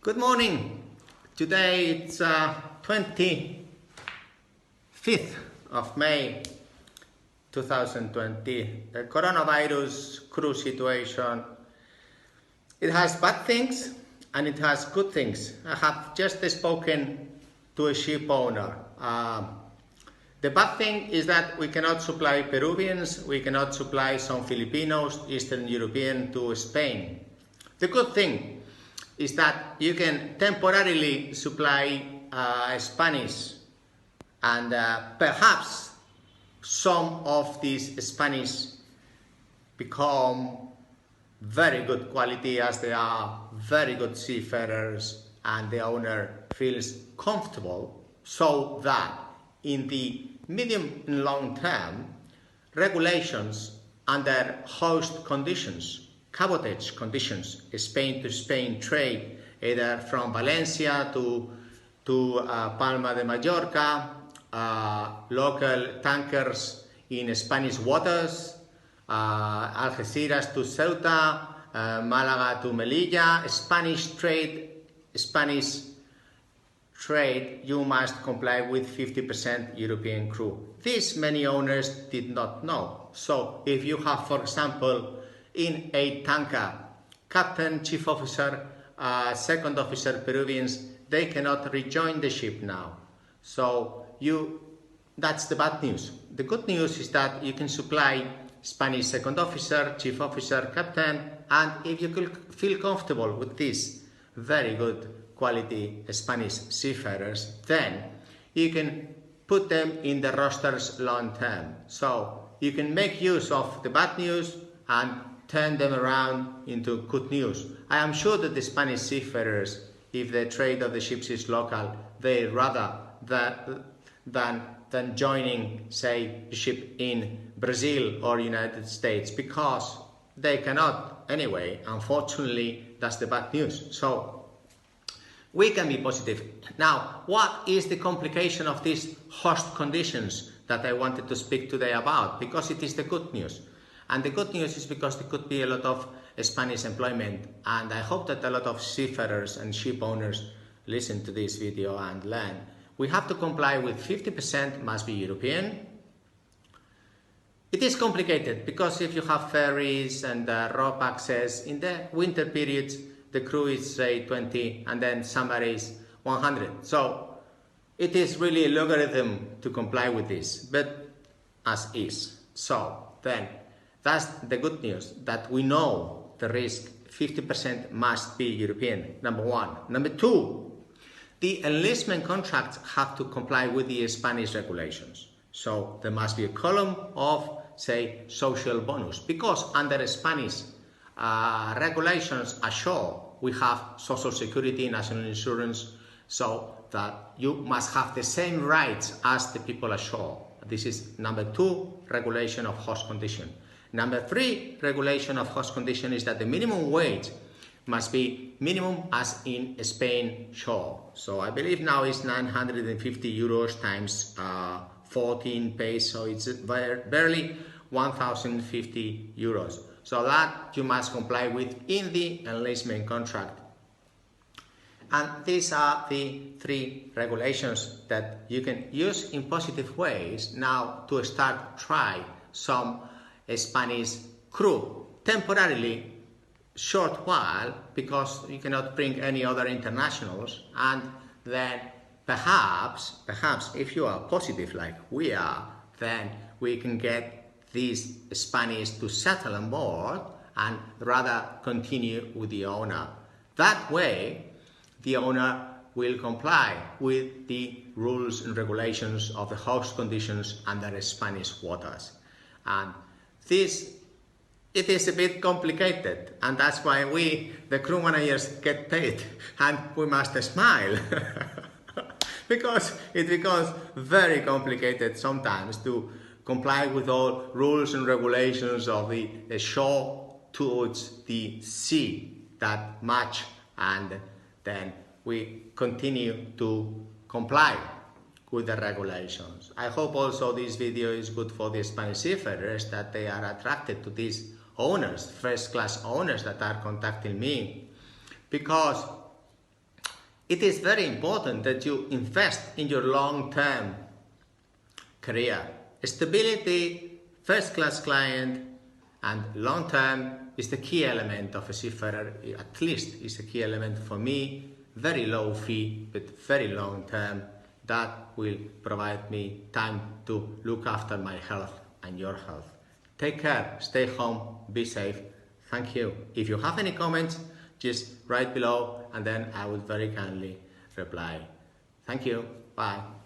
Good morning. Today it's 25th of May 2020. The coronavirus crew situation, it has bad things and it has good things. I have just spoken to a ship owner. The bad thing is that we cannot supply Peruvians, we cannot supply some Filipinos, Eastern European to Spain. The good thing is that you can temporarily supply Spanish, and perhaps some of these Spanish become very good quality as they are very good seafarers and the owner feels comfortable, so that in the medium and long term regulations under host conditions, cabotage conditions, Spain to Spain trade, either from Valencia to Palma de Mallorca, local tankers in Spanish waters, Algeciras to Ceuta, Malaga to Melilla, Spanish trade, you must comply with 50% European crew. This many owners did not know. So if you have, for example, in a tanker, captain, chief officer, second officer Peruvians, they cannot rejoin the ship now. So that's the bad news. The good news is that you can supply Spanish second officer, chief officer, captain, and if you could feel comfortable with these very good quality Spanish seafarers, then you can put them in the rosters long term. So you can make use of the bad news and turn them around into good news. I am sure that the Spanish seafarers, if the trade of the ships is local, they rather than joining, say, a ship in Brazil or United States, because they cannot anyway. Unfortunately, that's the bad news. So we can be positive. Now, what is the complication of these host conditions that I wanted to speak today about? Because it is the good news. And the good news is because there could be a lot of Spanish employment, and I hope that a lot of seafarers and ship owners listen to this video and learn. We have to comply with 50% must be European. It is complicated because if you have ferries and rope access, in the winter periods the crew is say 20 and then summer is 100. So it is really a logarithm to comply with this, but as is. So then that's the good news, that we know the risk 50% must be European, number one. Number two, the enlistment contracts have to comply with the Spanish regulations. So there must be a column of, say, social bonus, because under Spanish regulations ashore, we have social security, national insurance, so that you must have the same rights as the people ashore. This is number two, regulation of host condition. Number three, regulation of host condition is that the minimum wage must be minimum as in Spain shore. So I believe now it's 950 euros times 14 pays, so it's barely 1,050 euros. So that you must comply with in the enlistment contract. And these are the three regulations that you can use in positive ways now to start try some Spanish crew temporarily, short while, because you cannot bring any other internationals, and then perhaps if you are positive like we are, then we can get these Spanish to settle on board and rather continue with the owner. That way the owner will comply with the rules and regulations of the host conditions under Spanish waters. And it is a bit complicated, and that's why we, the crew managers, get paid, and we must smile because it becomes very complicated sometimes to comply with all rules and regulations of the shore towards the sea that much, and then we continue to comply with the regulations. I hope also this video is good for the Spanish seafarers, that they are attracted to these owners, first-class owners that are contacting me, because it is very important that you invest in your long-term career. Stability, first-class client, and long-term is the key element of a seafarer. At least is a key element for me. Very low fee, but very long-term. That will provide me time to look after my health and your health. Take care, stay home, be safe. Thank you. If you have any comments, just write below and then I will very kindly reply. Thank you. Bye.